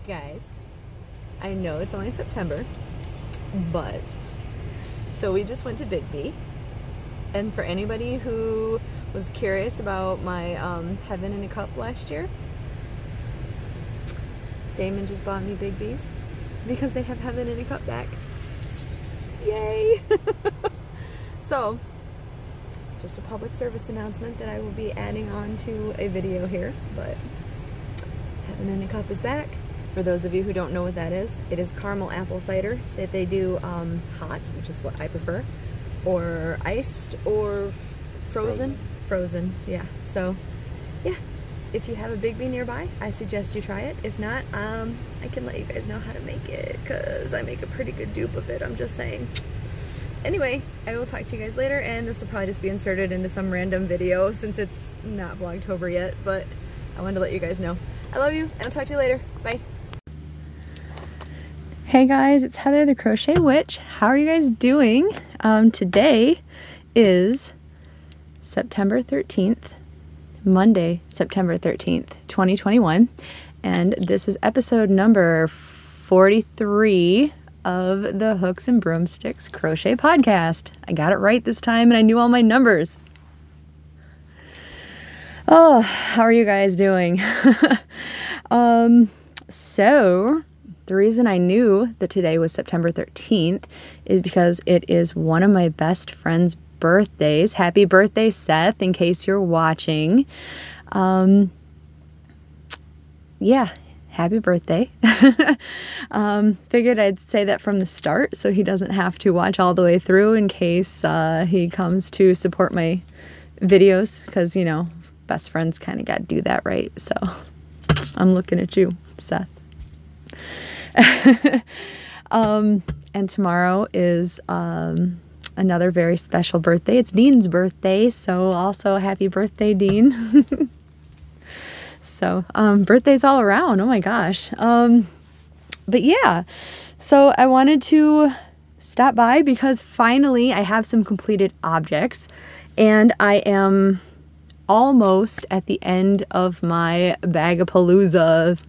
Guys, I know it's only September, but so we just went to Big B, and for anybody who was curious about my Heaven in a Cup last year, Damon just bought me Big B's because they have Heaven in a Cup back. Yay! So, just a public service announcement that I will be adding on to a video here, but Heaven in a Cup is back. For those of you who don't know what that is, it is caramel apple cider that they do hot, which is what I prefer, or iced, or frozen. Frozen, yeah. So, yeah. If you have a Big B nearby, I suggest you try it. If not, I can let you guys know how to make it, because I make a pretty good dupe of it, I'm just saying. Anyway, I will talk to you guys later, and this will probably just be inserted into some random video since it's not Vlogtober yet, but I wanted to let you guys know. I love you, and I'll talk to you later. Bye. Hey guys, it's Heather the Crochet Witch. How are you guys doing? Today is September 13th, Monday, September 13th, 2021, and this is episode number 43 of the Hooks and Broomsticks Crochet Podcast. I got it right this time, and I knew all my numbers. Oh, how are you guys doing? So the reason I knew that today was September 13th is because it is one of my best friend's birthdays. Happy birthday, Seth, in case you're watching. Yeah, happy birthday. Figured I'd say that from the start so he doesn't have to watch all the way through in case he comes to support my videos, because, you know, best friends kind of got to do that, right? So I'm looking at you, Seth. And tomorrow is another very special birthday. It's Dean's birthday, so also happy birthday, Dean. So birthdays all around. Oh my gosh. But yeah, so I wanted to stop by because finally I have some completed objects, and I am almost at the end of my Bag-a-Palooza.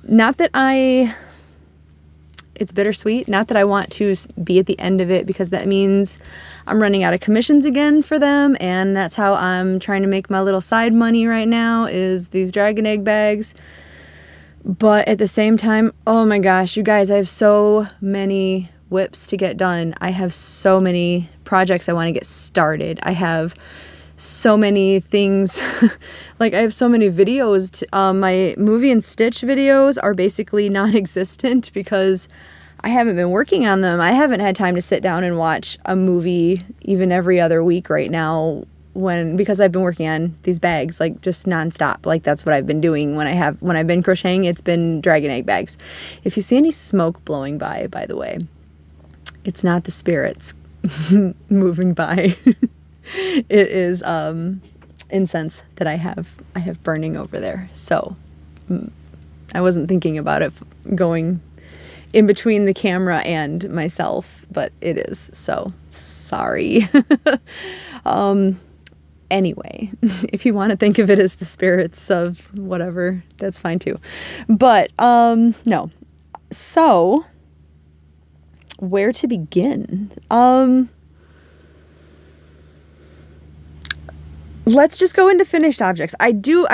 Not that it's bittersweet, not that I want to be at the end of it, because that means I'm running out of commissions again for them, and that's how I'm trying to make my little side money right now, is these dragon egg bags. But at the same time, oh my gosh, you guys, I have so many whips to get done. I have so many projects I want to get started. I have so many things, like I have so many videos. My movie and stitch videos are basically non-existent because I haven't been working on them. I haven't had time to sit down and watch a movie even every other week right now, because I've been working on these bags like just nonstop. Like that's what I've been doing when I've been crocheting. It's been dragon egg bags. If you see any smoke blowing by the way, it's not the spirits moving by. It is incense that I have burning over there. So I wasn't thinking about it going in between the camera and myself, but it is. So sorry. Anyway, if you want to think of it as the spirits of whatever, that's fine too. But no. So where to begin? Let's just go into finished objects. I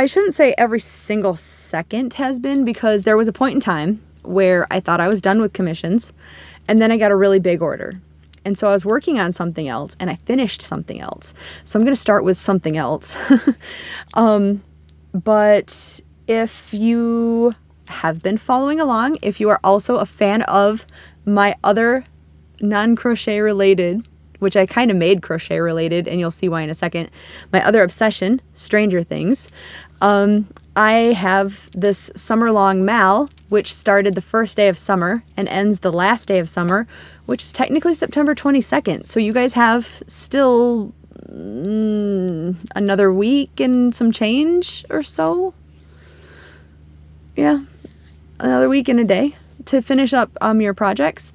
shouldn't say every single second has been, because there was a point in time where I thought I was done with commissions, and then I got a really big order. And so I was working on something else, and I finished something else. So I'm going to start with something else. But if you have been following along, if you are also a fan of my other non-crochet related, which I kind of made crochet related, and you'll see why in a second, my other obsession, Stranger Things. I have this summer-long mal, which started the first day of summer and ends the last day of summer, which is technically September 22nd. So you guys have still another week and some change or so. Yeah, another week and a day to finish up your projects.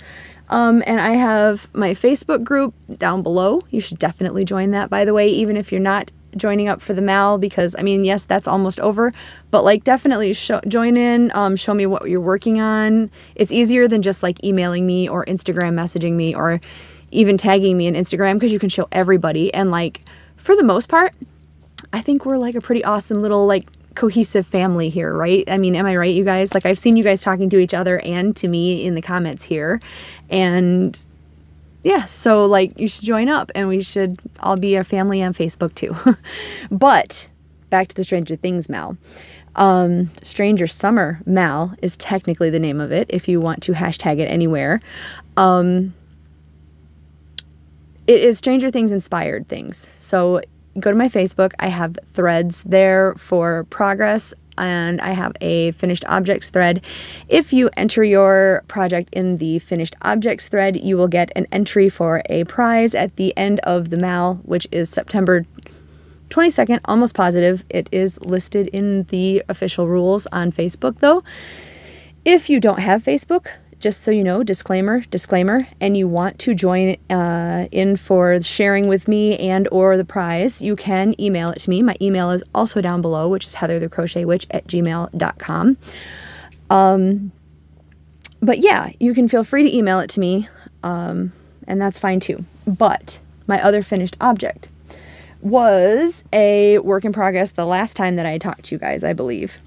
And I have my Facebook group down below. You should definitely join that, by the way, even if you're not joining up for the mal, because I mean, yes, that's almost over, but like definitely join in, show me what you're working on. It's easier than just like emailing me or Instagram messaging me or even tagging me in Instagram, because you can show everybody. And like, for the most part, I think we're like a pretty awesome little like cohesive family here, right? I mean, am I right, you guys? Like, I've seen you guys talking to each other and to me in the comments here, and yeah, so like, you should join up, and we should all be a family on Facebook too. But back to the Stranger Things mal. Stranger Summer mal is technically the name of it, if you want to hashtag it anywhere. It is Stranger Things inspired things. So go to my Facebook. I have threads there for progress, and I have a finished objects thread. If you enter your project in the finished objects thread, you will get an entry for a prize at the end of the mal, which is September 22nd, almost positive. It is listed in the official rules on Facebook though. If you don't have Facebook, just so you know, disclaimer, and you want to join in for sharing with me and or the prize, you can email it to me. My email is also down below, which is heatherthecrochetwitch@gmail.com. But yeah, you can feel free to email it to me, and that's fine too. But my other finished object was a work in progress the last time that I talked to you guys, I believe.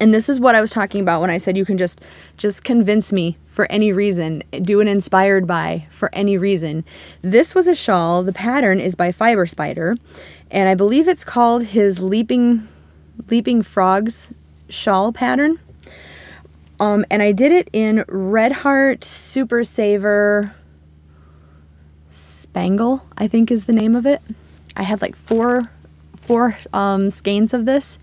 And this is what I was talking about when I said you can just convince me for any reason, do an inspired by for any reason. This was a shawl. The pattern is by Fiber Spider, and I believe it's called his Leaping Frogs shawl pattern. And I did it in Red Heart Super Saver Spangle, I think is the name of it. I had like four skeins of this.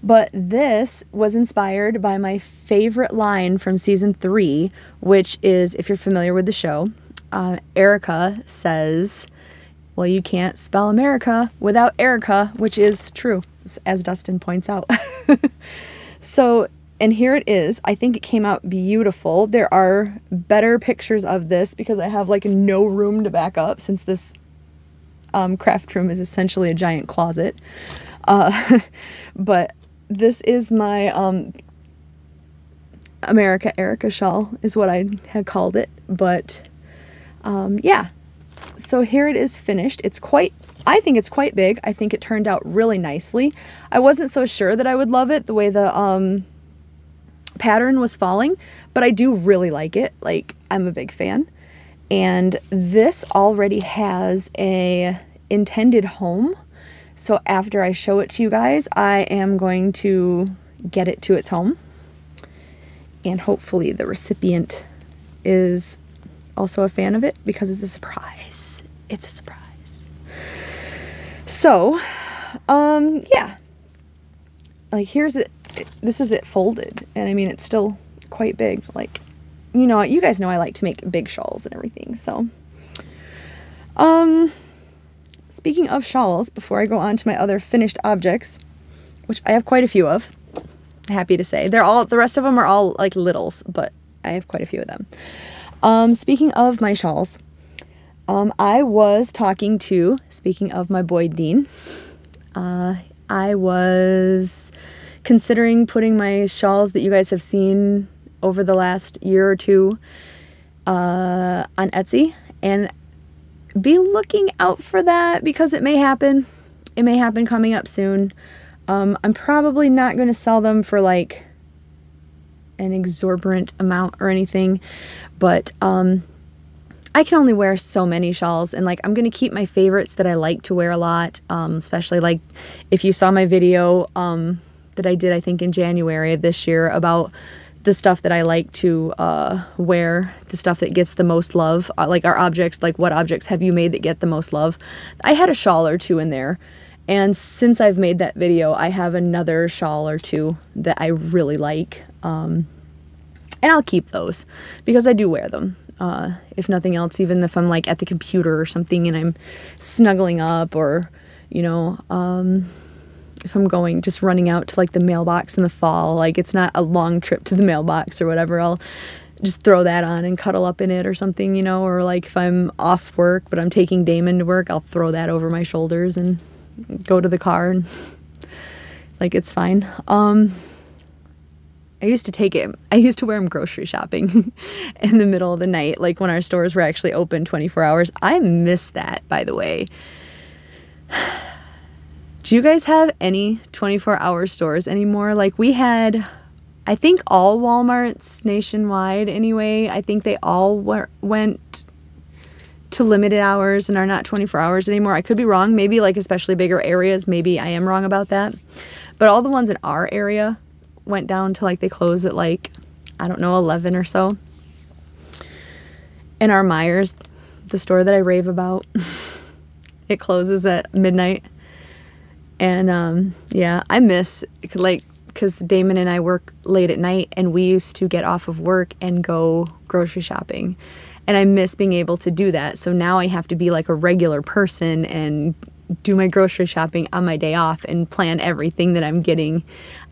But this was inspired by my favorite line from season 3, which is, if you're familiar with the show, Erica says, well, you can't spell America without Erica, which is true, as Dustin points out. So, and here it is. I think it came out beautiful. There are better pictures of this because I have like no room to back up, since this craft room is essentially a giant closet. But this is my America Erica shawl is what I had called it. But yeah, so here it is finished. I think it's quite big. I think it turned out really nicely. I wasn't so sure that I would love it the way the pattern was falling, but I do really like it. Like, I'm a big fan. And this already has a intended home. So after I show it to you guys, I am going to get it to its home. And hopefully the recipient is also a fan of it, because it's a surprise. It's a surprise. So, yeah. Like, here's it. This is it folded. And I mean, it's still quite big. Like, you know, you guys know I like to make big shawls and everything. So, speaking of shawls, before I go on to my other finished objects, which I have quite a few of, happy to say. The rest of them are all like littles, but I have quite a few of them. Speaking of my shawls, I was talking to, speaking of my boy Dean, I was considering putting my shawls that you guys have seen over the last year or two on Etsy, and be looking out for that, because it may happen. It may happen coming up soon. I'm probably not going to sell them for like an exorbitant amount or anything, but I can only wear so many shawls, and like, I'm going to keep my favorites that I like to wear a lot, especially like if you saw my video that I did, I think in January of this year, about the stuff that I like to wear, the stuff that gets the most love, like our objects, like what objects have you made that get the most love. I had a shawl or two in there, and since I've made that video, I have another shawl or two that I really like, and I'll keep those because I do wear them. If nothing else, even if I'm like at the computer or something and I'm snuggling up, or, you know, if I'm going, just running out to like the mailbox in the fall, like it's not a long trip to the mailbox or whatever, I'll just throw that on and cuddle up in it or something, you know, or like if I'm off work but I'm taking Damon to work, I'll throw that over my shoulders and, go to the car and like it's fine. I used to wear them grocery shopping in the middle of the night, like when our stores were actually open 24 hours. I miss that, by the way. Do you guys have any 24-hour stores anymore? Like we had, I think all Walmarts nationwide anyway, I think they all went to limited hours and are not 24 hours anymore. I could be wrong. Maybe like especially bigger areas, maybe I am wrong about that. But all the ones in our area went down to like they close at like, I don't know, 11 or so. And our Myers, the store that I rave about, it closes at midnight. And yeah, I miss, like, because Damon and I work late at night and we used to get off of work and go grocery shopping. And I miss being able to do that. So now I have to be like a regular person and do my grocery shopping on my day off and plan everything that I'm getting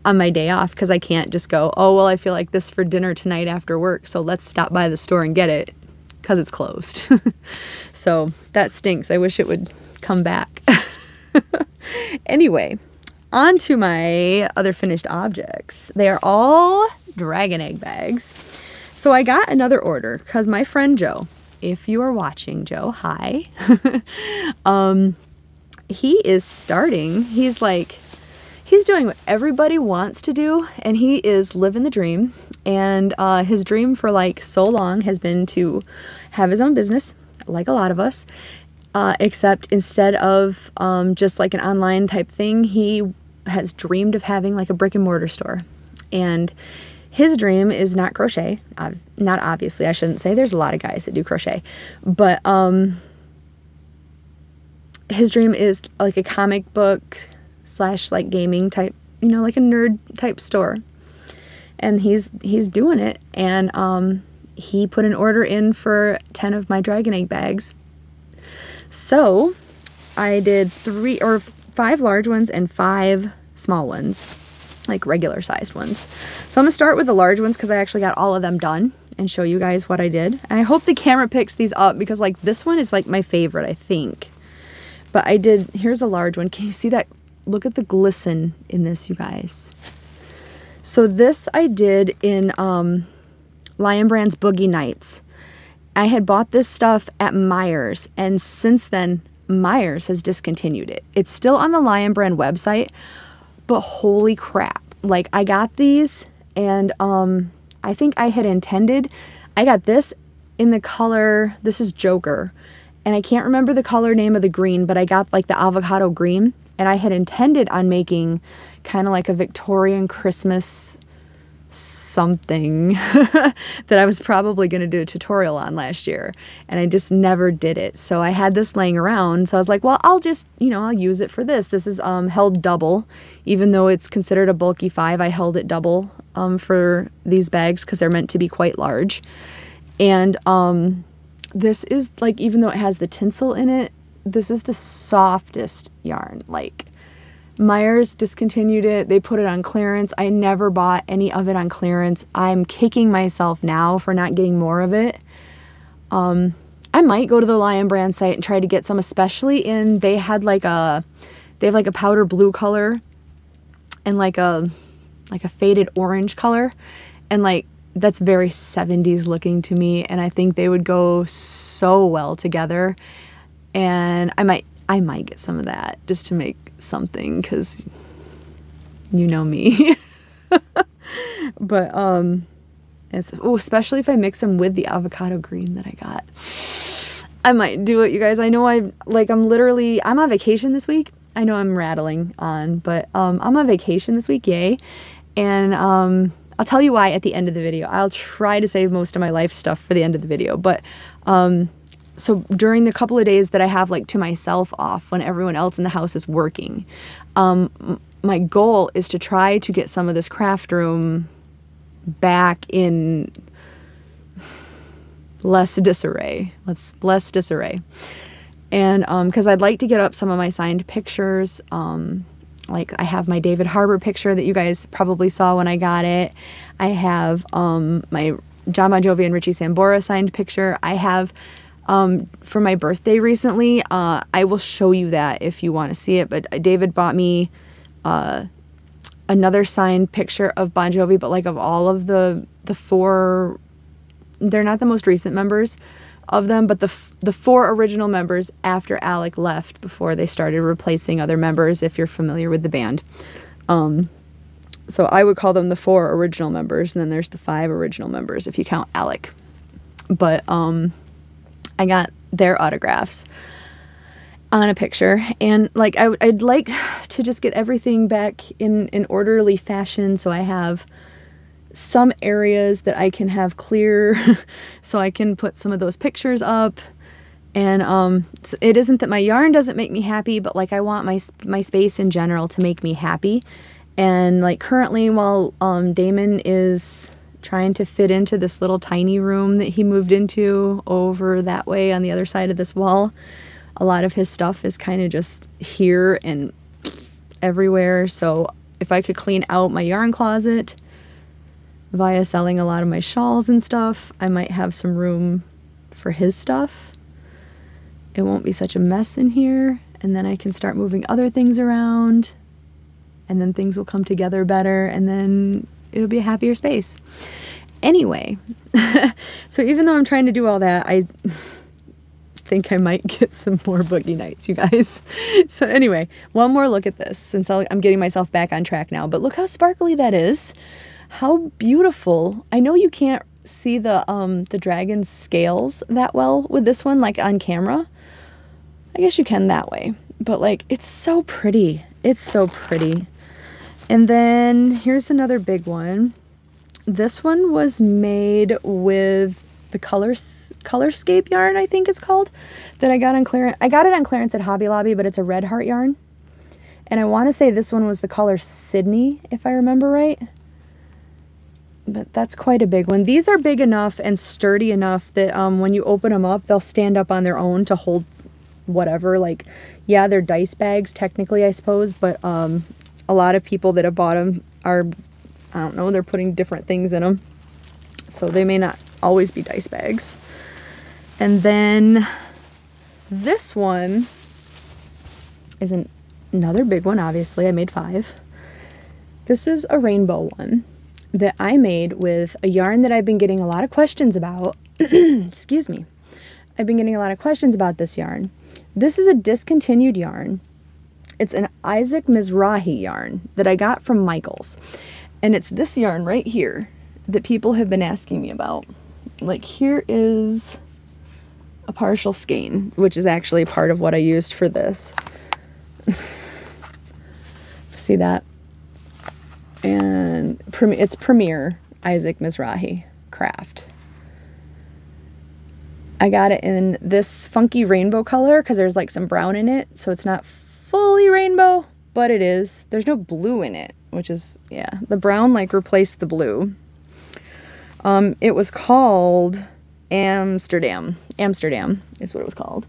on my day off, because I can't just go, oh, well, I feel like this for dinner tonight after work, so let's stop by the store and get it, because it's closed. So that stinks. I wish it would come back. Anyway, on to my other finished objects. They are all dragon egg bags. So I got another order because my friend Joe, if you are watching, Joe, hi. He is starting, he's doing what everybody wants to do, and he is living the dream. And his dream for like so long has been to have his own business, like a lot of us, except instead of just like an online type thing, he has dreamed of having like a brick and mortar store. And his dream is not crochet. Not obviously, I shouldn't say. There's a lot of guys that do crochet, but his dream is like a comic book / like gaming type, you know, like a nerd type store. And he's doing it. And he put an order in for 10 of my dragon egg bags. So I did 3 or 5 large ones and 5 small ones, like regular sized ones. So I'm gonna start with the large ones because I actually got all of them done and show you guys what I did. And I hope the camera picks these up because like this one is like my favorite, I think. But I did, here's a large one. Can you see that? Look at the glisten in this, you guys. So this I did in Lion Brand's Boogie Nights. I had bought this stuff at Myers, and since then, Myers has discontinued it. It's still on the Lion Brand website, but holy crap. Like, I got these, and I think I had intended, I got this in the color, this is Joker, and I can't remember the color name of the green, but I got like the avocado green, and I had intended on making kind of like a Victorian Christmas something that I was probably going to do a tutorial on last year, and I just never did it. So I had this laying around, so I was like, well, I'll just, you know, I'll use it for this. This is held double, even though it's considered a bulky 5. I held it double for these bags because they're meant to be quite large. And this is like, even though it has the tinsel in it, this is the softest yarn. Like, Myers discontinued it. They put it on clearance. I never bought any of it on clearance. I'm kicking myself now for not getting more of it. I might go to the Lion Brand site and try to get some, especially in, they have like a powder blue color and like a faded orange color, and like that's very 70s looking to me, and I think they would go so well together. And I might get some of that just to make something, because you know me. But it's, oh, especially if I mix them with the avocado green that I got, I might do it, you guys. I know I'm on vacation this week. I know I'm rattling on, but I'm on vacation this week, yay. And I'll tell you why at the end of the video. I'll try to save most of my life stuff for the end of the video, but so during the couple of days that I have like to myself off when everyone else in the house is working, my goal is to try to get some of this craft room back in less disarray. Less disarray. And because I'd like to get up some of my signed pictures. Like, I have my David Harbour picture that you guys probably saw when I got it. I have my John Bon Jovi and Richie Sambora signed picture. I have for my birthday recently. I will show you that if you want to see it, but David bought me another signed picture of Bon Jovi, but like of all of the four, they're not the most recent members of them, but the four original members after Alec left, before they started replacing other members, if you're familiar with the band. So I would call them the four original members, and then there's the 5 original members if you count Alec. But I got their autographs on a picture, and like I'd like to just get everything back in an orderly fashion, so I have some areas that I can have clear so I can put some of those pictures up. And it isn't that my yarn doesn't make me happy, but like I want my space in general to make me happy. And like currently, while Damon is trying to fit into this little tiny room that he moved into over that way on the other side of this wall, a lot of his stuff is kind of just here and everywhere. So if I could clean out my yarn closet via selling a lot of my shawls and stuff, I might have some room for his stuff. It won't be such a mess in here, and then I can start moving other things around, and then things will come together better, and then it'll be a happier space. Anyway, so even though I'm trying to do all that, I think I might get some more boogie nights, you guys. So anyway, one more look at this, since I'm getting myself back on track now, but look how sparkly that is. How beautiful. I know you can't see the dragon's scales that well with this one, like on camera. I guess you can that way, but like it's so pretty. It's so pretty. And then here's another big one. This one was made with the Colorscape yarn, I think it's called, that I got on clearance. I got it on clearance at Hobby Lobby, but it's a red heart yarn. And I want to say this one was the color Sydney, if I remember right. But that's quite a big one. These are big enough and sturdy enough that when you open them up, they'll stand up on their own to hold whatever. Like, yeah, they're dice bags technically, I suppose, but a lot of people that have bought them are, I don't know, they're putting different things in them. So they may not always be dice bags. And then this one is another big one, obviously. I made 5. This is a rainbow one that I made with a yarn that I've been getting a lot of questions about. Excuse me. I've been getting a lot of questions about this yarn. This is a discontinued yarn. It's an Isaac Mizrahi yarn that I got from Michael's. And it's this yarn right here that people have been asking me about. Like, here is a partial skein, which is actually part of what I used for this. See that? And it's Premier Isaac Mizrahi craft. I got it in this funky rainbow color because there's like some brown in it, so it's not fully rainbow, but it is. There's no blue in it, which is, yeah, the brown like replaced the blue. It was called Amsterdam is what it was called.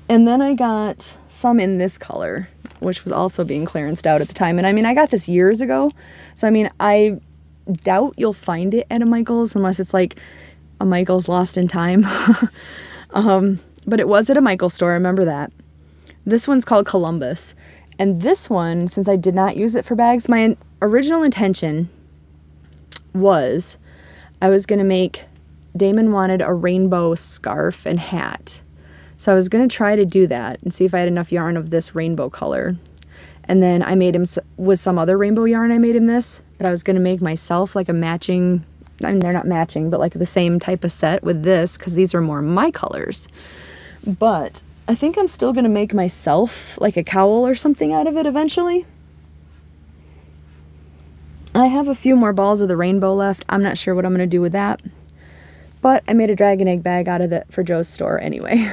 And then I got some in this color, which was also being clearanced out at the time. And I mean, I got this years ago. So, I mean, I doubt you'll find it at a Michael's unless it's like a Michael's lost in time. But it was at a Michael's store. I remember that. This one's called Columbus. And this one, since I did not use it for bags, my original intention was I was going to make, Damon wanted a rainbow scarf and hat. So I was going to try to do that and see if I had enough yarn of this rainbow color. And then I made him, with some other rainbow yarn, I made him this. But I was going to make myself like a matching, I mean, they're not matching, but like the same type of set with this, because these are more my colors. But I think I'm still going to make myself like a cowl or something out of it eventually. I have a few more balls of the rainbow left. I'm not sure what I'm going to do with that. But I made a dragon egg bag out of it for Joe's store anyway.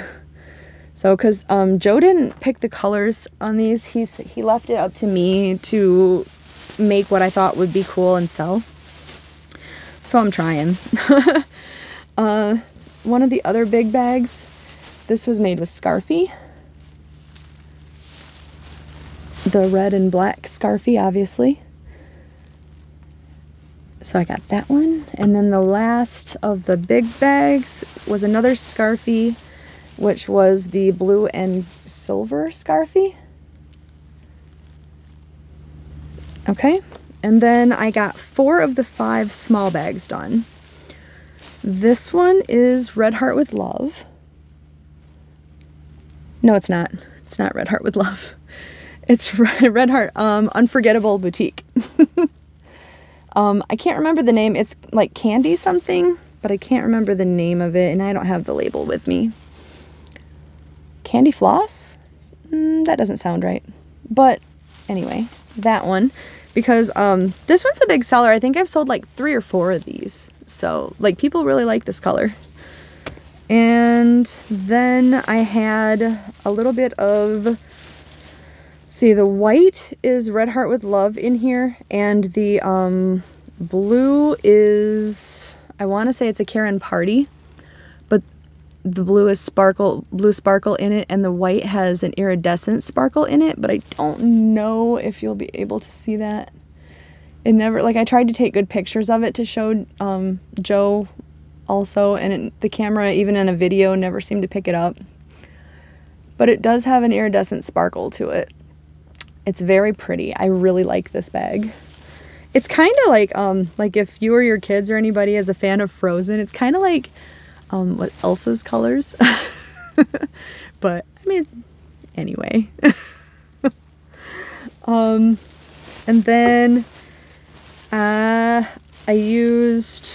So, because Joe didn't pick the colors on these, he left it up to me to make what I thought would be cool and sell. So I'm trying. One of the other big bags, this was made with Scarfie. The red and black Scarfie, obviously. So I got that one. And then the last of the big bags was another Scarfie which was the blue and silver scarfie. Okay, and then I got 4 of the 5 small bags done. This one is Red Heart with Love. No, it's not. It's not Red Heart with Love. It's Red Heart Unforgettable Boutique. I can't remember the name. It's like Candy something, but I can't remember the name of it, and I don't have the label with me. Candy Floss? That doesn't sound right. But anyway, that one. Because this one's a big seller. I think I've sold like 3 or 4 of these. So, like, people really like this color. And then I had a little bit of... See, the white is Red Heart with Love in here, and the blue is, I want to say it's a Karen Party, but the blue is blue sparkle in it, and the white has an iridescent sparkle in it, but I don't know if you'll be able to see that. It never, like, I tried to take good pictures of it to show Joe also, and the camera, even in a video, never seemed to pick it up. But it does have an iridescent sparkle to it. It's very pretty. I really like this bag. It's kind of like if you or your kids or anybody is a fan of Frozen, it's kind of like what Elsa's colors. But I mean, anyway. And then I used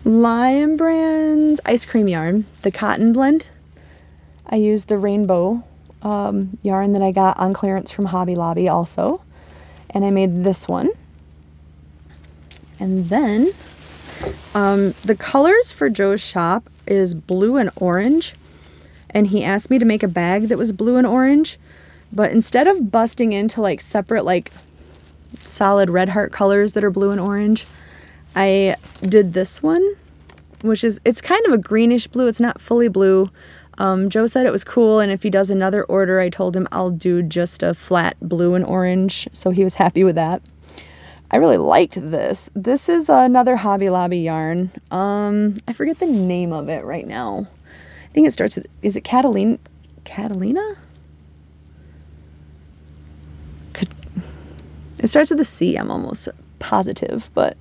Lion Brand's ice cream yarn, the cotton blend. I used the rainbow yarn that I got on clearance from Hobby Lobby also, and I made this one. And then the colors for Joe's shop is blue and orange, and he asked me to make a bag that was blue and orange, but instead of busting into like separate like solid red heart colors that are blue and orange, I did this one, which is, it's kind of a greenish blue. It's not fully blue. Joe said it was cool, and if he does another order, I told him I'll do just a flat blue and orange, so he was happy with that. I really liked this. This is another Hobby Lobby yarn. I forget the name of it right now. I think it starts with, is it Catalina? It starts with a C, I'm almost positive, but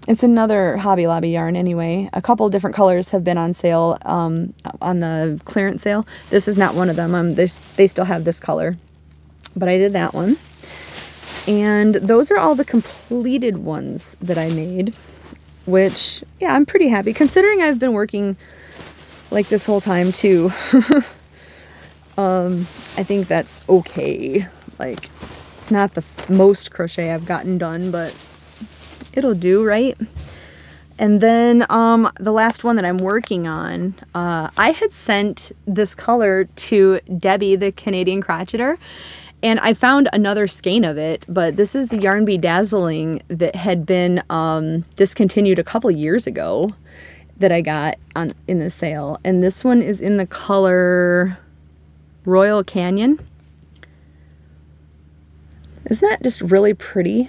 it's another Hobby Lobby yarn anyway. A couple different colors have been on sale on the clearance sale. This is not one of them. They still have this color, but I did that one. And those are all the completed ones that I made, which, yeah, I'm pretty happy considering I've been working like this whole time too. I think that's okay. Like, it's not the most crochet I've gotten done, but it'll do, right? And then the last one that I'm working on, I had sent this color to Debbie, the Canadian crocheter, and I found another skein of it, but this is Yarn Bee Dazzling that had been discontinued a couple years ago that I got in the sale. And this one is in the color Royal Canyon. Isn't that just really pretty?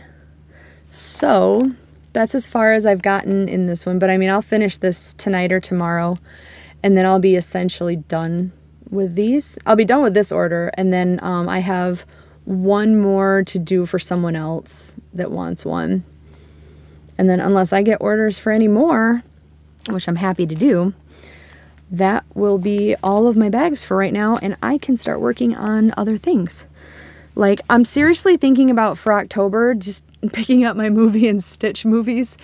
So that's as far as I've gotten in this one, but I mean, I'll finish this tonight or tomorrow, and then I'll be essentially done with these. I'll be done with this order, and then I have one more to do for someone else that wants one. And then unless I get orders for any more, which I'm happy to do, that will be all of my bags for right now, and I can start working on other things. Like, I'm seriously thinking about for October just picking up my movie and stitch movies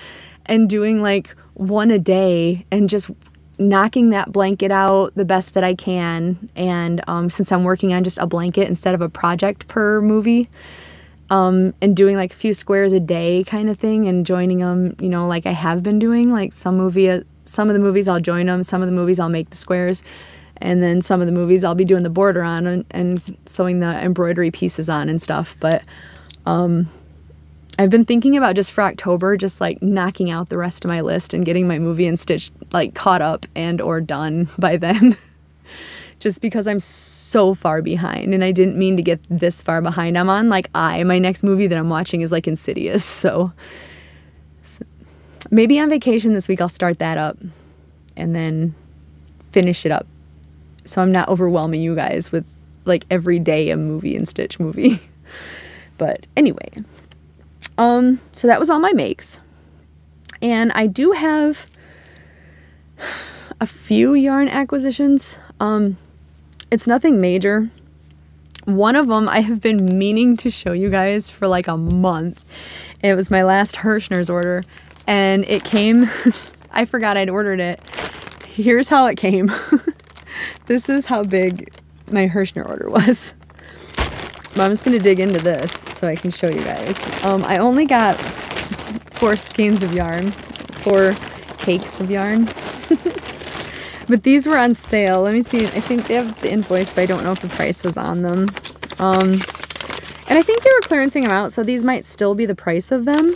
and doing like one a day and just knocking that blanket out the best that I can. And since I'm working on just a blanket instead of a project per movie, and doing like a few squares a day kind of thing and joining them, you know, like I have been doing, like some of the movies I'll join them, some of the movies I'll make the squares. And then some of the movies I'll be doing the border on and sewing the embroidery pieces on and stuff. But I've been thinking about just for October, just like knocking out the rest of my list and getting my movie and stitch like caught up and or done by then. Just because I'm so far behind, and I didn't mean to get this far behind. I'm on like my next movie that I'm watching is like Insidious. So maybe on vacation this week I'll start that up. and then finish it up. So I'm not overwhelming you guys with like every day a movie and stitch movie. But anyway, so that was all my makes. And I do have a few yarn acquisitions. It's nothing major. One of them I have been meaning to show you guys for like a month. It was my last Hirschner's order, and it came, I forgot I'd ordered it. Here's how it came. This is how big my Hirschner order was. But I'm just going to dig into this so I can show you guys. I only got 4 skeins of yarn, 4 cakes of yarn. But these were on sale. Let me see. I think they have the invoice, but I don't know if the price was on them. And I think they were clearancing them out, so these might still be the price of them.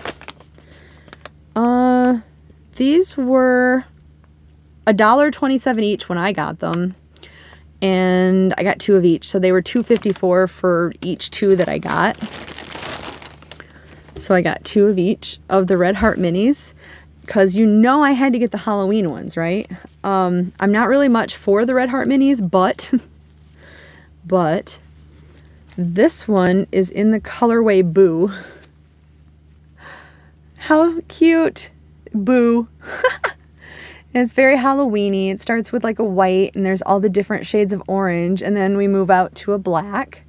These were $1.27 each when I got them. And I got 2 of each, so they were $2.54 for each 2 that I got. So I got 2 of each of the Red Heart minis, because you know I had to get the Halloween ones, right? I'm not really much for the Red Heart minis, but this one is in the colorway Boo. How cute, Boo. And it's very Halloween-y. It starts with like a white, and there's all the different shades of orange, and then we move out to a black.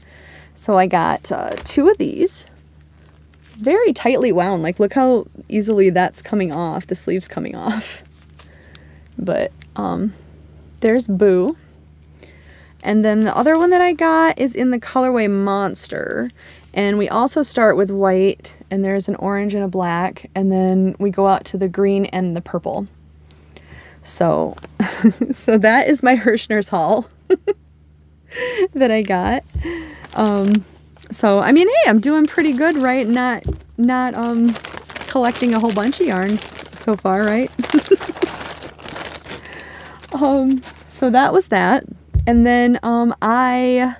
So I got 2 of these. Very tightly wound. Like, look how easily that's coming off. The sleeve's coming off. But there's Boo. And then the other one that I got is in the colorway Monster. And we also start with white, and there's an orange and a black, and then we go out to the green and the purple. So, so that is my Hirschner's haul that I got. So, I mean, hey, I'm doing pretty good, right? Not collecting a whole bunch of yarn so far, right? So that was that. And then, I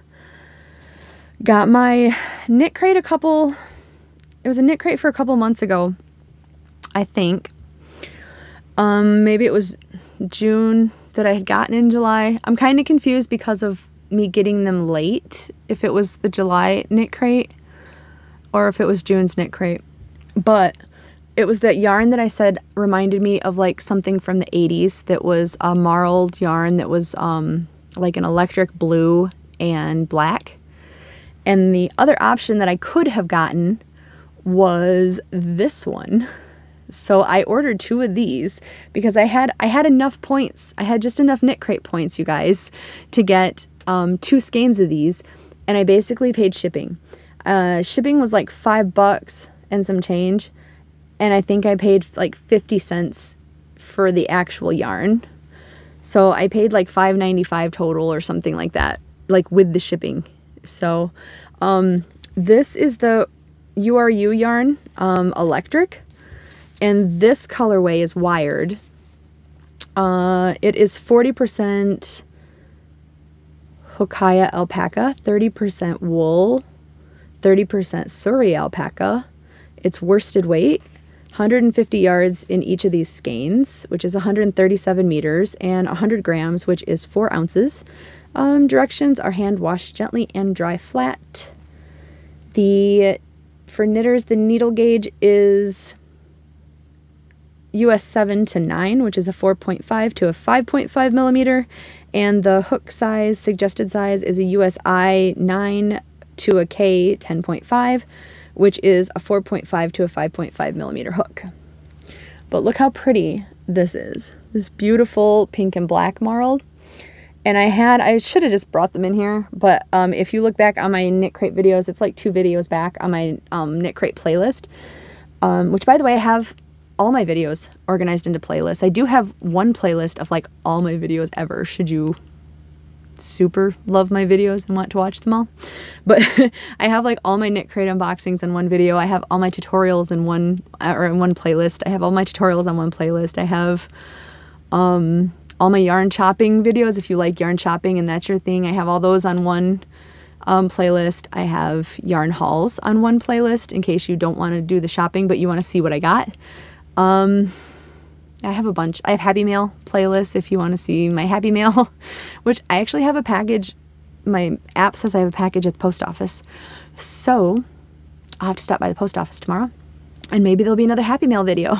got my knit crate it was a knit crate for a couple months ago, I think. Maybe it was June that I had gotten in July. I'm kind of confused because of me getting them late, if it was the July knit crate or if it was June's knit crate. But it was that yarn that I said reminded me of like something from the 80s that was a marled yarn that was like an electric blue and black. And the other option that I could have gotten was this one. So I ordered 2 of these because I had enough points. I had just enough knit crate points, you guys, to get 2 skeins of these, and I basically paid shipping. Shipping was like $5 and some change, and I think I paid like 50 cents for the actual yarn. So I paid like $5.95 total or something like that, like with the shipping. So this is the URU yarn, electric. And this colorway is wired. It is 40% Hokkaya alpaca, 30% wool, 30% Surrey alpaca. It's worsted weight, 150 yards in each of these skeins, which is 137 meters, and 100 grams, which is 4 ounces. Directions are hand wash gently and dry flat. For knitters, the needle gauge is US 7 to 9, which is a 4.5 to a 5.5 millimeter, and the hook size, suggested size, is a US I 9 to a K 10.5, which is a 4.5 to a 5.5 millimeter hook. But look how pretty this is. This beautiful pink and black marled. And I should have just brought them in here, but if you look back on my knit crate videos, it's like 2 videos back on my knit crate playlist, which, by the way, I have all my videos organized into playlists. I do have one playlist of like all my videos ever, should you super love my videos and want to watch them all. But I have like all my knit crate unboxings in one video. I have all my tutorials in one playlist. I have all my tutorials on one playlist. I have all my yarn chopping videos, if you like yarn chopping and that's your thing. I have all those on one playlist. I have yarn hauls on one playlist in case you don't want to do the shopping but you want to see what I got. I have a bunch. I have Happy Mail playlists if you want to see my Happy Mail, which I actually have a package. My app says I have a package at the post office. So I'll have to stop by the post office tomorrow and maybe there'll be another Happy Mail video.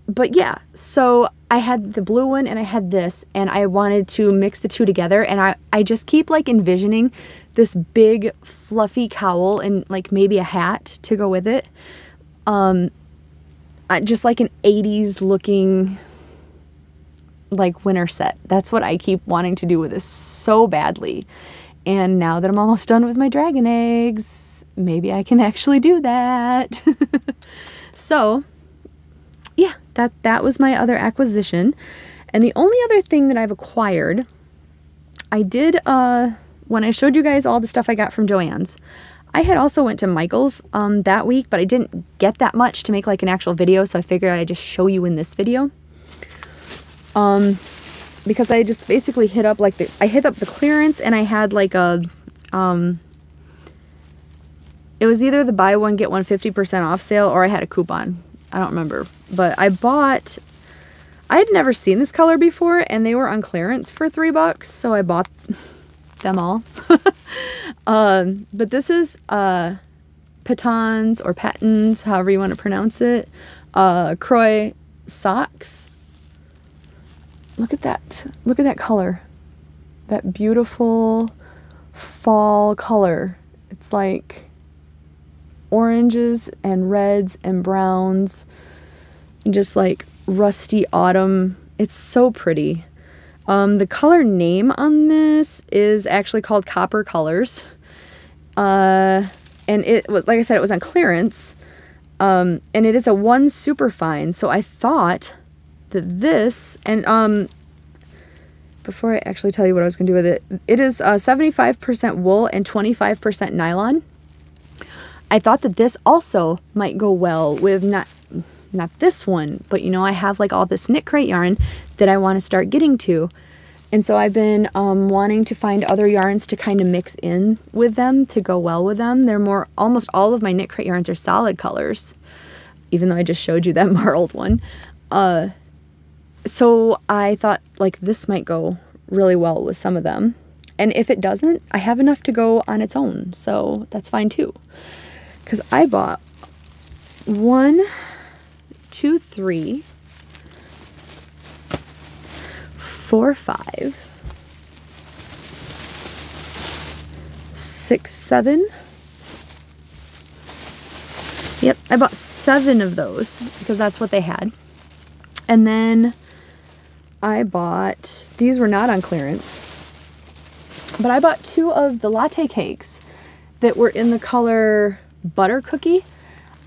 But yeah, so I had the blue one and I had this, and I wanted to mix the two together, and I just keep like envisioning this big fluffy cowl and like maybe a hat to go with it. Just like an 80s looking like winter set. That's what I keep wanting to do with this so badly. And now that I'm almost done with my dragon eggs, maybe I can actually do that. So yeah, that was my other acquisition. And the only other thing that I've acquired, I did, when I showed you guys all the stuff I got from Joann's, I had also went to Michael's that week, but I didn't get that much to make like an actual video, so I figured I'd just show you in this video. Because I just basically hit up like I hit up the clearance, and I had like a, it was either the buy one get one 50% off sale, or I had a coupon. I don't remember, but I had never seen this color before, and they were on clearance for $3, so I bought them all. But this is Patons or Patons, however you want to pronounce it, Crochet socks. Look at that color, that beautiful fall color. It's like oranges and reds and browns and just like rusty autumn. It's so pretty. The color name on this is actually called Copper Colors. And it, like I said, it was on clearance. And it is a 1 superfine. So I thought that this, and before I actually tell you what I was going to do with it, it is 75% wool and 25% nylon. I thought that this also might go well with not this one, but you know, I have like all this knit crate yarn that I want to start getting to. And so I've been wanting to find other yarns to kind of mix in with them to go well with them. They're more, almost all of my knit crate yarns are solid colors, even though I just showed you that marled one. So I thought like this might go really well with some of them. And if it doesn't, I have enough to go on its own. So that's fine too. Because I bought 1, 2, 3, 4, 5, 6, 7. Yep, I bought 7 of those because that's what they had. And then I bought, these were not on clearance, but I bought 2 of the latte cakes that were in the color Butter Cookie.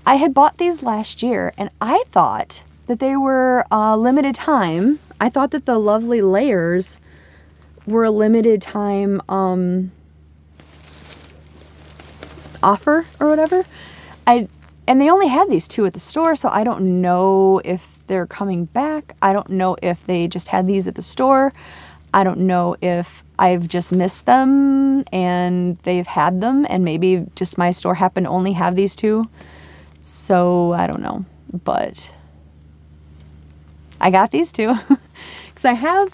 I had bought these last year, and I thought that they were limited time. I thought that the lovely layers were a limited time offer or whatever. And they only had these 2 at the store, so I don't know if they're coming back. I don't know if they just had these at the store. I don't know if I've just missed them and they've had them, and maybe just my store happened to only have these 2. So I don't know, but I got these 2 because I have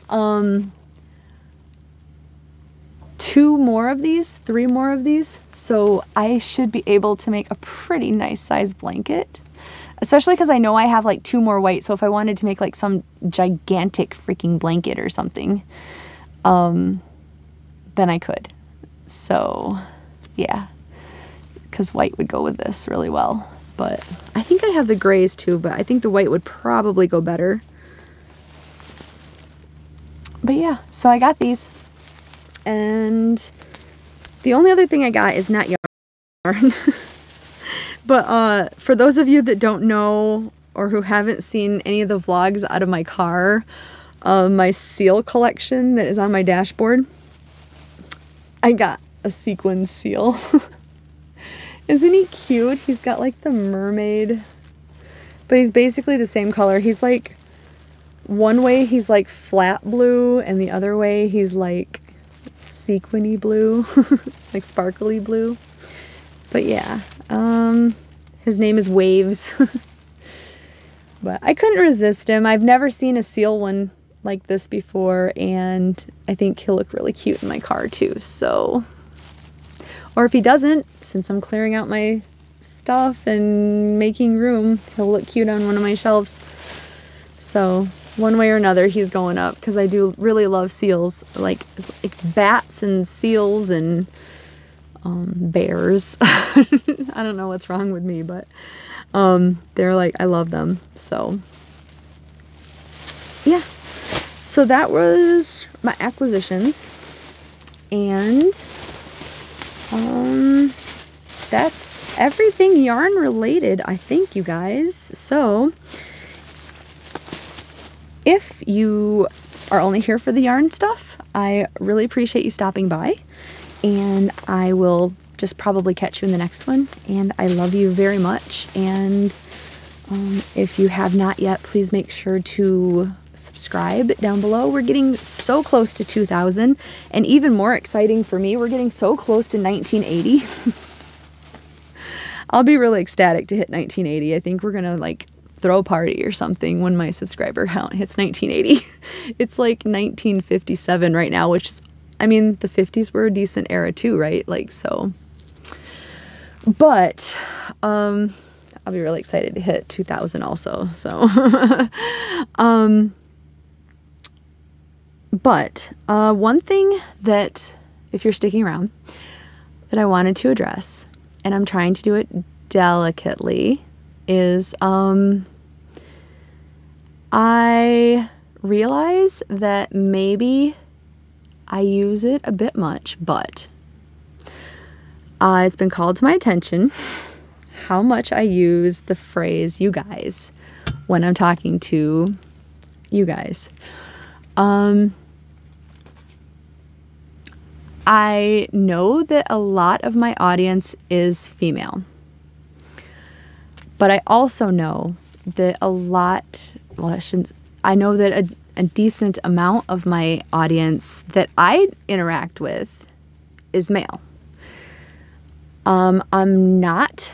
2 more of these, 3 more of these, so I should be able to make a pretty nice size blanket, especially because I know I have like 2 more white, so if I wanted to make like some gigantic freaking blanket or something, then I could. So yeah, because white would go with this really well. But I think I have the grays too, but I think the white would probably go better. But yeah, so I got these. And the only other thing I got is not yarn. But for those of you that don't know or who haven't seen any of the vlogs out of my car, my seal collection that is on my dashboard, I got a sequin seal. Isn't he cute? He's got like the mermaid, but he's basically the same color. He's like, one way he's like flat blue, and the other way he's like sequiny blue, like sparkly blue. But yeah, his name is Waves. But I couldn't resist him. I've never seen a seal one like this before, and I think he'll look really cute in my car too. So, or if he doesn't, since I'm clearing out my stuff and making room, he'll look cute on one of my shelves. So one way or another, he's going up, because I do really love seals, like bats and seals and bears. I don't know what's wrong with me, but they're like, I love them. So yeah, so that was my acquisitions, and that's everything yarn related, I think, you guys. So if you are only here for the yarn stuff, I really appreciate you stopping by, and I will just probably catch you in the next one. And I love you very much. And if you have not yet, please make sure to subscribe down below. We're getting so close to 2,000, and even more exciting for me, we're getting so close to 1980. I'll be really ecstatic to hit 1980. I think we're gonna like throw a party or something when my subscriber count hits 1980. It's like 1957 right now, which is, I mean, the 50s were a decent era too, right? Like, so, but I'll be really excited to hit 2000 also. So but one thing that, if you're sticking around, that I wanted to address, and I'm trying to do it delicately, is I realize that maybe I use it a bit much, but it's been called to my attention how much I use the phrase "you guys" when I'm talking to you guys. I know that a lot of my audience is female, but I also know that a lot, well, I know that a decent amount of my audience that I interact with is male. I'm not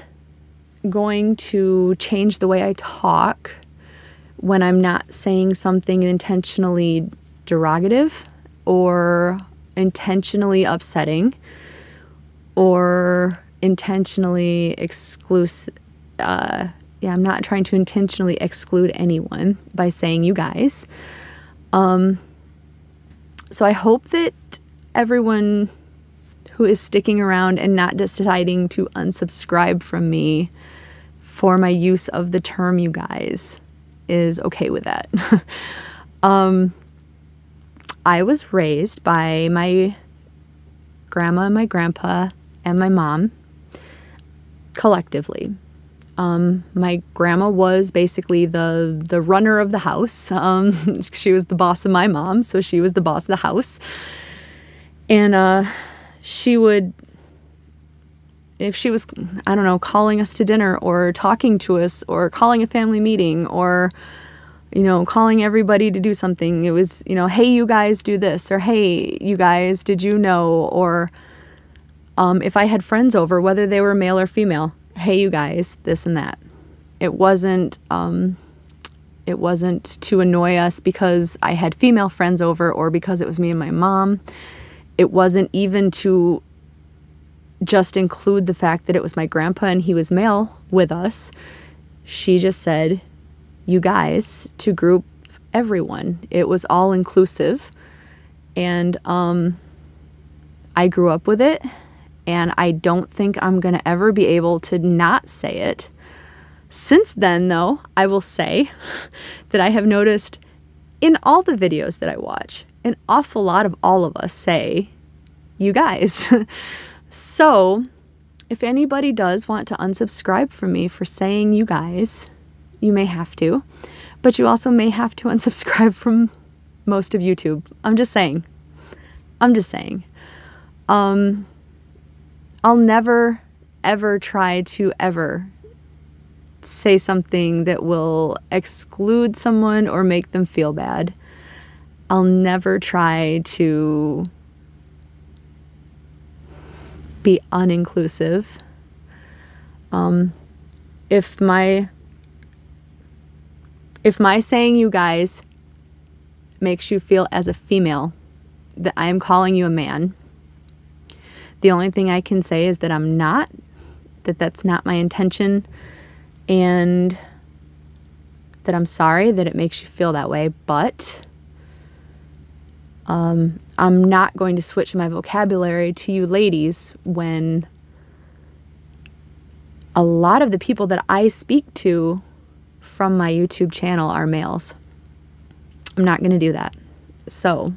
going to change the way I talk when I'm not saying something intentionally derogative or intentionally upsetting or intentionally exclusive. Yeah, I'm not trying to intentionally exclude anyone by saying "you guys." So I hope that everyone who is sticking around and not deciding to unsubscribe from me for my use of the term "you guys" is okay with that. I was raised by my grandma and my grandpa and my mom collectively. My grandma was basically the runner of the house. She was the boss of my mom, so she was the boss of the house. And she would, if she was, I don't know, calling us to dinner or talking to us or calling a family meeting or, you know, calling everybody to do something, it was, you know, "Hey, you guys, do this," or "Hey, you guys, did you know?" Or if I had friends over, whether they were male or female, "Hey, you guys, this and that." It wasn't to annoy us because I had female friends over or because it was me and my mom. It wasn't even to just include the fact that it was my grandpa and he was male with us. She just said "you guys" to group everyone. It was all inclusive, and I grew up with it, and I don't think I'm gonna ever be able to not say it. Since then, though, I will say that I have noticed in all the videos that I watch, an awful lot of all of us say "you guys." So if anybody does want to unsubscribe from me for saying "you guys," you may have to, but you also may have to unsubscribe from most of YouTube. I'm just saying. I'll never, ever try to ever say something that will exclude someone or make them feel bad. I'll never try to be uninclusive. If my If my saying you guys makes you feel as a female that I am calling you a man, the only thing I can say is that I'm not, that that's not my intention, and that I'm sorry that it makes you feel that way, but I'm not going to switch my vocabulary to you ladies when a lot of the people that I speak to from my YouTube channel are males. I'm not going to do that. So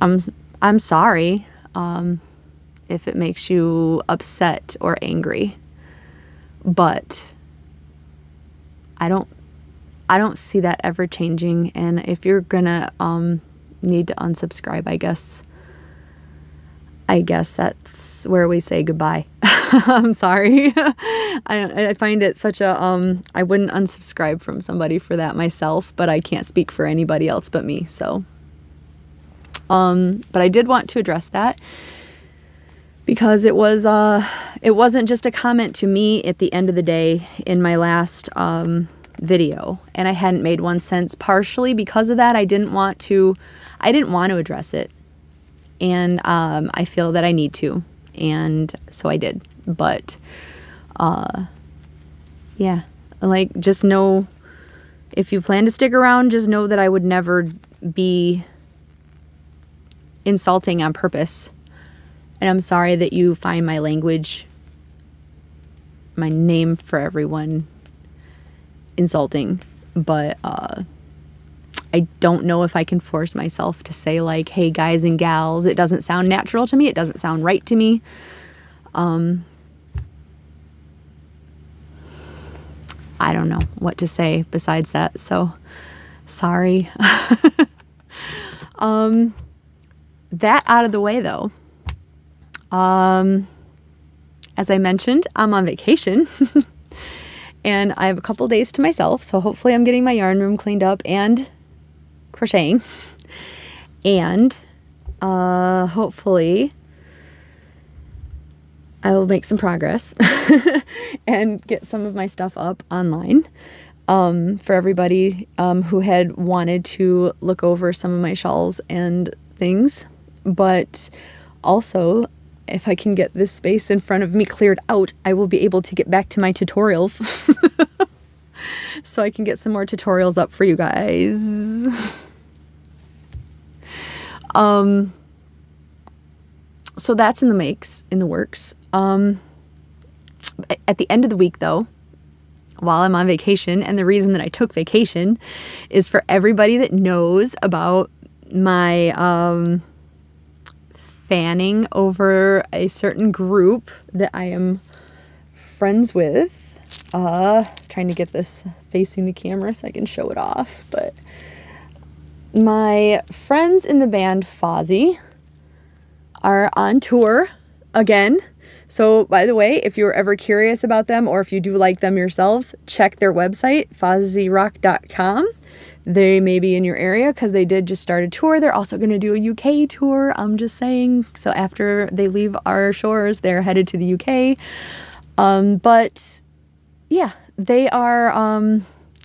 I'm sorry if it makes you upset or angry, but I don't see that ever changing. And if you're gonna need to unsubscribe, I guess that's where we say goodbye. I'm sorry. I find it such a I wouldn't unsubscribe from somebody for that myself, but I can't speak for anybody else but me. So but I did want to address that because it wasn't just a comment to me at the end of the day in my last video, and I hadn't made one since, partially because of that. I didn't want to address it, and I feel that I need to, and so I did. But yeah, like, just know, if you plan to stick around, just know that I would never be insulting on purpose. And I'm sorry that you find my language, my name for everyone, insulting, but I don't know if I can force myself to say, like, hey guys and gals. It doesn't sound natural to me. It doesn't sound right to me. I don't know what to say besides that, so sorry. That out of the way, though, as I mentioned, I'm on vacation and I have a couple days to myself, so hopefully I'm getting my yarn room cleaned up and crocheting, and hopefully I will make some progress and get some of my stuff up online for everybody who had wanted to look over some of my shawls and things. But also, if I can get this space in front of me cleared out, I will be able to get back to my tutorials. So I can get some more tutorials up for you guys. So that's in the works. At the end of the week, though, while I'm on vacation, and the reason that I took vacation is for everybody that knows about my fanning over a certain group that I am friends with. Trying to get this facing the camera so I can show it off, but my friends in the band Fozzy are on tour again. So, by the way, if you're ever curious about them, or if you do like them yourselves, check their website, fozzyrock.com. They may be in your area because they did just start a tour. They're also going to do a UK tour, I'm just saying. So after they leave our shores, they're headed to the UK. But yeah, they are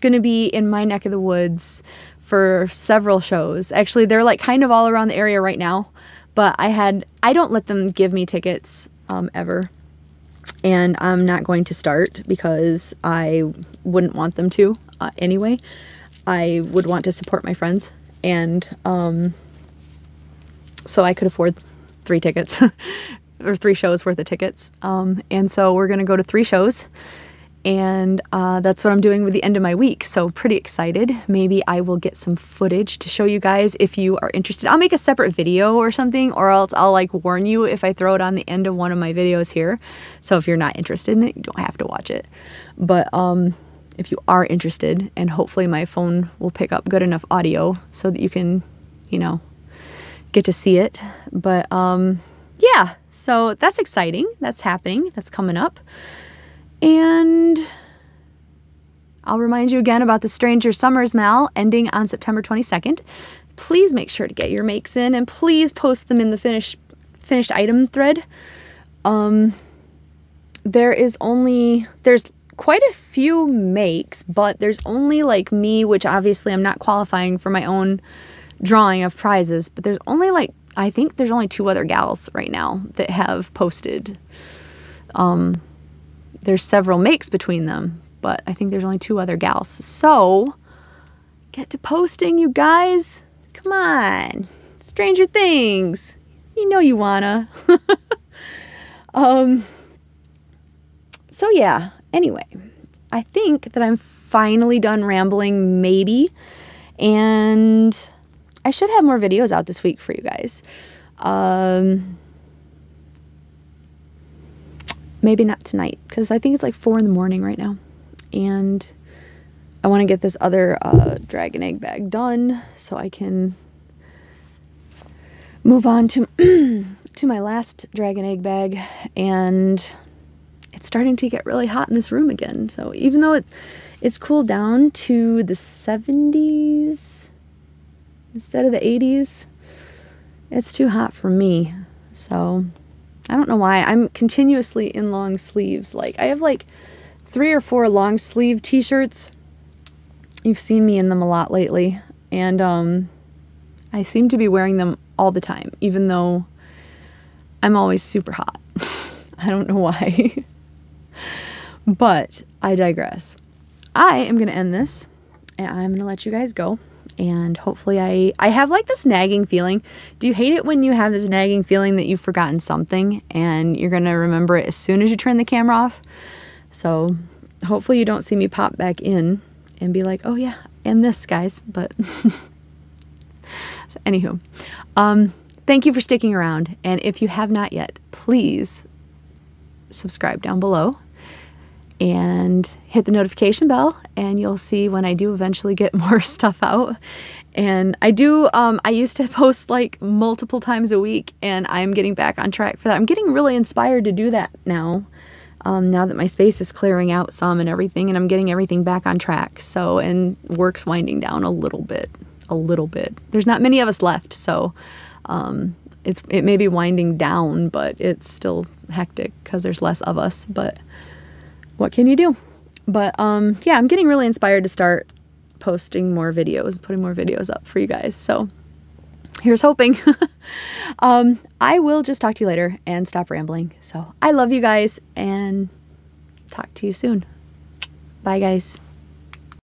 going to be in my neck of the woods for several shows. Actually, they're like kind of all around the area right now. But I don't let them give me tickets ever. And I'm not going to start because I wouldn't want them to anyway. I would want to support my friends, and so I could afford 3 tickets or 3 shows worth of tickets. And so we're going to go to 3 shows, and that's what I'm doing with the end of my week. So pretty excited. Maybe I will get some footage to show you guys if you are interested. I'll make a separate video or something, or else I'll like warn you if I throw it on the end of one of my videos here. So if you're not interested in it, you don't have to watch it. But if you are interested, and hopefully my phone will pick up good enough audio so that you can, you know, get to see it. But yeah, so that's exciting. That's happening. That's coming up. And I'll remind you again about the Stranger Summers Mal ending on September 22nd. Please make sure to get your makes in, and please post them in the finished item thread. There's quite a few makes, but there's only like me, which obviously I'm not qualifying for my own drawing of prizes, but there's only like, I think there's only 2 other gals right now that have posted. There's several makes between them, but I think there's only 2 other gals. So get to posting, you guys. Come on. Stranger Things. You know you wanna. So yeah, anyway, I think that I'm finally done rambling, maybe, and I should have more videos out this week for you guys. Maybe not tonight, because I think it's like 4 in the morning right now, and I want to get this other dragon egg bag done so I can move on to to my last dragon egg bag. And it's starting to get really hot in this room again, so even though it's cooled down to the 70s instead of the 80s, it's too hot for me. So I don't know why. I'm continuously in long sleeves. Like, I have like 3 or 4 long sleeve t-shirts. You've seen me in them a lot lately, and I seem to be wearing them all the time, even though I'm always super hot. I don't know why. But I digress. I am going to end this, and I'm going to let you guys go. And hopefully I have like this nagging feeling. Do you hate it when you have this nagging feeling that you've forgotten something and you're going to remember it as soon as you turn the camera off? So hopefully you don't see me pop back in and be like, oh yeah, and this, guys. But so, anywho, thank you for sticking around. And if you have not yet, please subscribe down below and hit the notification bell, and you'll see when I do eventually get more stuff out. And I do, I used to post like multiple times a week, and I'm getting back on track for that. I'm getting really inspired to do that now, now that my space is clearing out some and everything, and I'm getting everything back on track. So, and work's winding down a little bit. There's not many of us left, so it may be winding down, but it's still hectic because there's less of us. But what can you do? But yeah, I'm getting really inspired to start posting more videos, putting more videos up for you guys. So here's hoping. I will just talk to you later and stop rambling. So I love you guys, and talk to you soon. Bye, guys.